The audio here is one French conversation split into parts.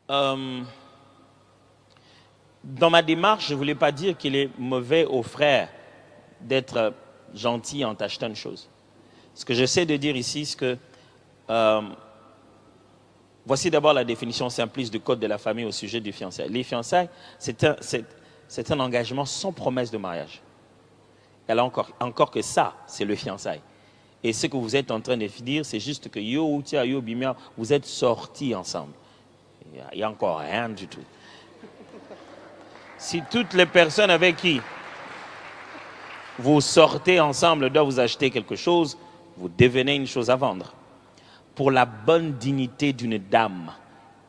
Euh, Dans ma démarche, je ne voulais pas dire qu'il est mauvais aux frères d'être gentil en t'achetant une chose. Ce que j'essaie de dire ici, c'est que euh, voici d'abord la définition simpliste du code de la famille au sujet des fiançailles. Les fiançailles, c'est un engagement sans promesse de mariage. Alors encore que ça, c'est le fiançailles. Et ce que vous êtes en train de dire, c'est juste que yo, tia, yo, bimia, vous êtes sortis ensemble. Il n'y a encore rien du tout. Si toutes les personnes avec qui vous sortez ensemble doivent vous acheter quelque chose, vous devenez une chose à vendre. Pour la bonne dignité d'une dame,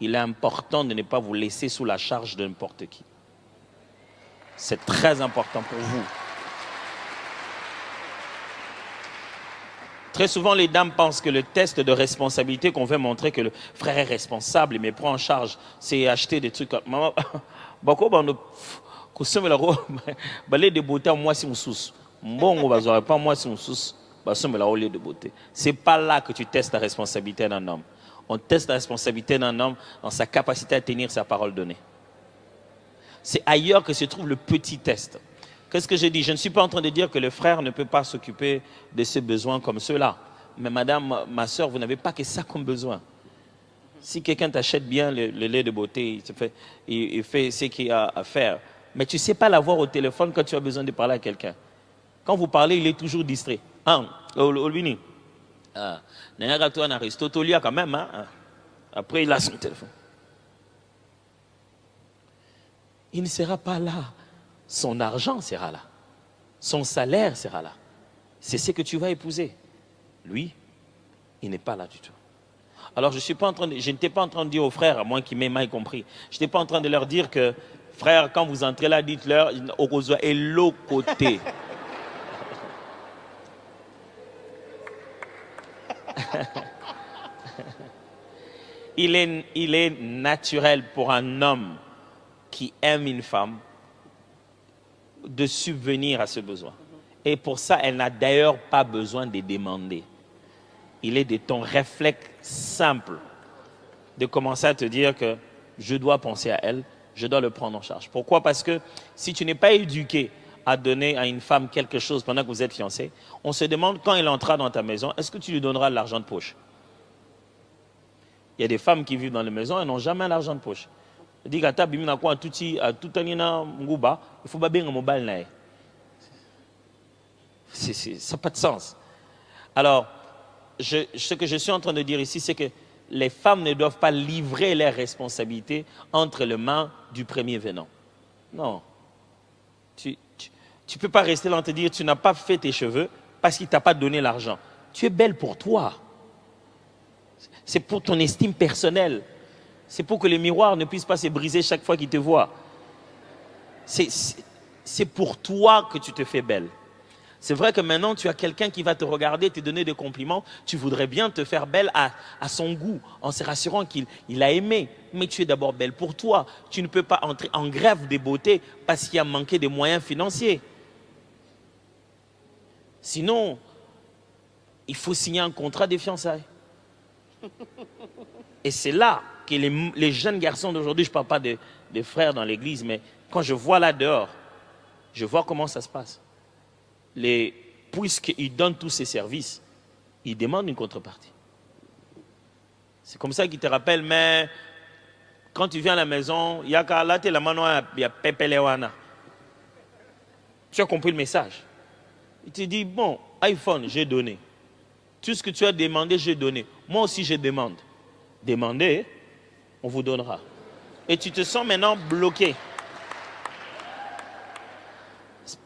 il est important de ne pas vous laisser sous la charge de n'importe qui. C'est très important pour vous. Très souvent, les dames pensent que le test de responsabilité qu'on veut montrer que le frère est responsable et me prend en charge, c'est acheter des trucs comme maman. Beaucoup de kusema la robe, balai de beauté moi si on sous. Bon, on va pas moi si on sous. Basome la olé de beauté. C'est pas là que tu testes la responsabilité d'un homme. On teste la responsabilité d'un homme dans sa capacité à tenir sa parole donnée. C'est ailleurs que se trouve le petit test. Qu'est-ce que j'ai dit? Je ne suis pas en train de dire que le frère ne peut pas s'occuper de ses besoins comme ceux-là. Mais madame, ma soeur, vous n'avez pas que ça comme besoin. Si quelqu'un t'achète bien le lait de beauté, il fait ce qu'il a à faire. Mais tu ne sais pas l'avoir au téléphone quand tu as besoin de parler à quelqu'un. Quand vous parlez, il est toujours distrait. Ah, Olvini. N'ayagato na Aristotelia quand même. Après, il a son téléphone. Il ne sera pas là. Son argent sera là. Son salaire sera là. C'est ce que tu vas épouser. Lui, il n'est pas là du tout. Alors, je n'étais pas en train de dire aux frères, à moins qu'ils m'aient mal compris, je n'étais pas en train de leur dire que, frère, quand vous entrez là, dites-leur, Okozoa est l'autre côté. Il est naturel pour un homme qui aime une femme de subvenir à ce besoin. Et pour ça, elle n'a d'ailleurs pas besoin de demander. Il est de ton réflexe simple de commencer à te dire que je dois penser à elle, je dois le prendre en charge. Pourquoi? Parce que si tu n'es pas éduqué à donner à une femme quelque chose pendant que vous êtes fiancés, on se demande quand elle entrera dans ta maison, est-ce que tu lui donneras de l'argent de poche? Il y a des femmes qui vivent dans les maisons et n'ont jamais l'argent de poche. Il dit qu'à bimina quoi tout nguba, il faut pas bien un mobile. Ça n'a pas de sens. Alors, ce que je suis en train de dire ici, c'est que les femmes ne doivent pas livrer leurs responsabilités entre les mains du premier venant. Non. Tu ne peux pas rester là et te dire tu n'as pas fait tes cheveux parce qu'il ne t'a pas donné l'argent. Tu es belle pour toi. C'est pour ton estime personnelle. C'est pour que les miroirs ne puissent pas se briser chaque fois qu'ils te voient. C'est pour toi que tu te fais belle. C'est vrai que maintenant, tu as quelqu'un qui va te regarder, te donner des compliments. Tu voudrais bien te faire belle à son goût, en se rassurant qu'il a aimé. Mais tu es d'abord belle pour toi. Tu ne peux pas entrer en grève de beauté parce qu'il y a manqué de moyens financiers. Sinon, il faut signer un contrat de fiançailles. Et c'est là que les jeunes garçons d'aujourd'hui, je ne parle pas des frères dans l'église, mais quand je vois là dehors, je vois comment ça se passe. Puisqu'ils donnent tous ces services, ils demandent une contrepartie. C'est comme ça qu'ils te rappellent, mais quand tu viens à la maison, il y a qu'à là, la mano, il y a pepelewana. Tu as compris le message. Il te dit, bon, iPhone, j'ai donné. Tout ce que tu as demandé, j'ai donné. Moi aussi, je demande. Demandez, on vous donnera. Et tu te sens maintenant bloqué.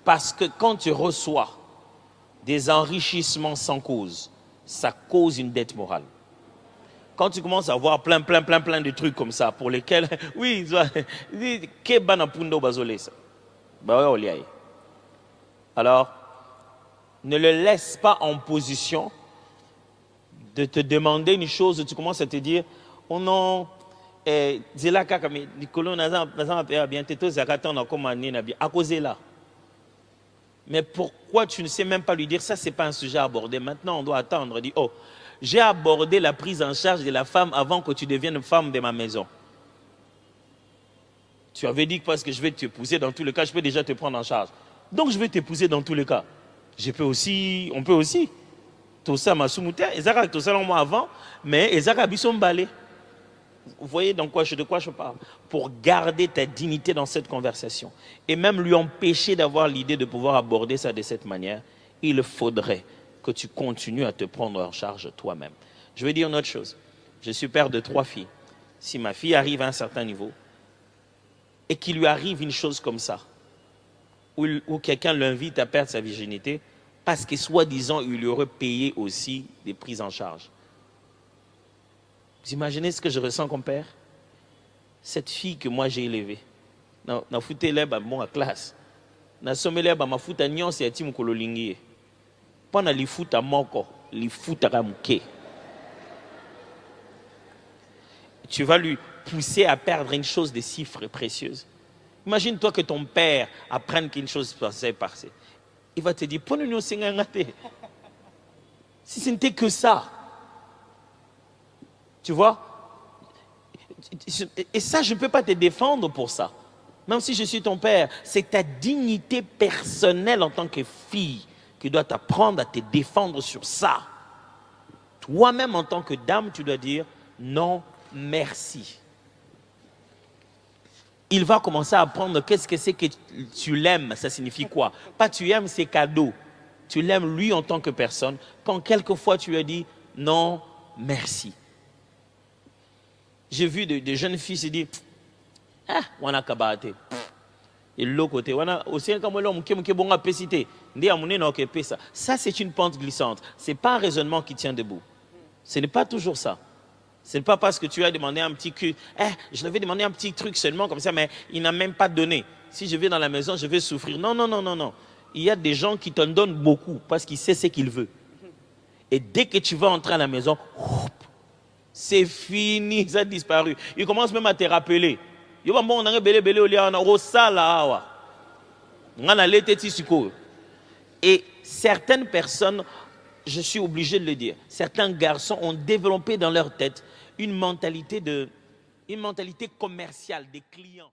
Parce que quand tu reçois des enrichissements sans cause, ça cause une dette morale. Quand tu commences à voir plein de trucs comme ça, pour lesquels, oui, alors, ne le laisse pas en position de te demander une chose, tu commences à te dire, oh non, mais pourquoi tu ne sais même pas lui dire ça, c'est pas un sujet à aborder. Maintenant, on doit attendre. On dit, oh, j'ai abordé la prise en charge de la femme avant que tu deviennes femme de ma maison. Tu avais dit que parce que je vais t'épouser dans tous les cas, je peux déjà te prendre en charge. Donc je vais t'épouser dans tous les cas. Je peux aussi, on peut aussi. Tout ça m'a soumouté. Ezaka tout ça moi avant, mais Ezaka bisson balé. Vous voyez de quoi je parle? Pour garder ta dignité dans cette conversation et même lui empêcher d'avoir l'idée de pouvoir aborder ça de cette manière, il faudrait que tu continues à te prendre en charge toi-même. Je vais dire une autre chose. Je suis père de 3 filles. Si ma fille arrive à un certain niveau et qu'il lui arrive une chose comme ça, où quelqu'un l'invite à perdre sa virginité, parce que soi-disant, il lui aurait payé aussi des prises en charge. Vous imaginez ce que je ressens comme père? Cette fille que moi j'ai élevée, na fouté l'herbe à mon classe, na sommé l'herbe à ma foute à Nyon, c'est à Tim Kololingi. Pendant les foot à Moko, les foot à Ramouké. Tu vas lui pousser à perdre une chose de si précieuse. Imagine-toi que ton père apprenne qu'une chose passée par-ci. Il va te dire, prenez-nous si ce n'était que ça. Tu vois? Et ça, je ne peux pas te défendre pour ça. Même si je suis ton père, c'est ta dignité personnelle en tant que fille qui doit t'apprendre à te défendre sur ça. Toi-même, en tant que dame, tu dois dire non, merci. Il va commencer à apprendre qu'est-ce que c'est que tu l'aimes, ça signifie quoi? Pas tu aimes ses cadeaux, tu l'aimes lui en tant que personne. Quand quelquefois tu lui as dit non, merci. J'ai vu des jeunes filles se dire ah, on a kabate. Et l'autre côté, on a aussi un camelot qui est bon à péciter. Ça, c'est une pente glissante. Ce n'est pas un raisonnement qui tient debout. Ce n'est pas toujours ça. Ce n'est pas parce que tu as demandé un petit cul. Je l'avais demandé un petit truc seulement comme ça, mais il n'a même pas donné. Si je vais dans la maison, je vais souffrir. Non, non, non, non, non. Il y a des gens qui t'en donnent beaucoup parce qu'ils savent ce qu'ils veulent. Et dès que tu vas entrer à la maison, c'est fini, ça a disparu. Il commence même à te rappeler. Et certaines personnes, je suis obligé de le dire, certains garçons ont développé dans leur tête une mentalité commerciale des clients.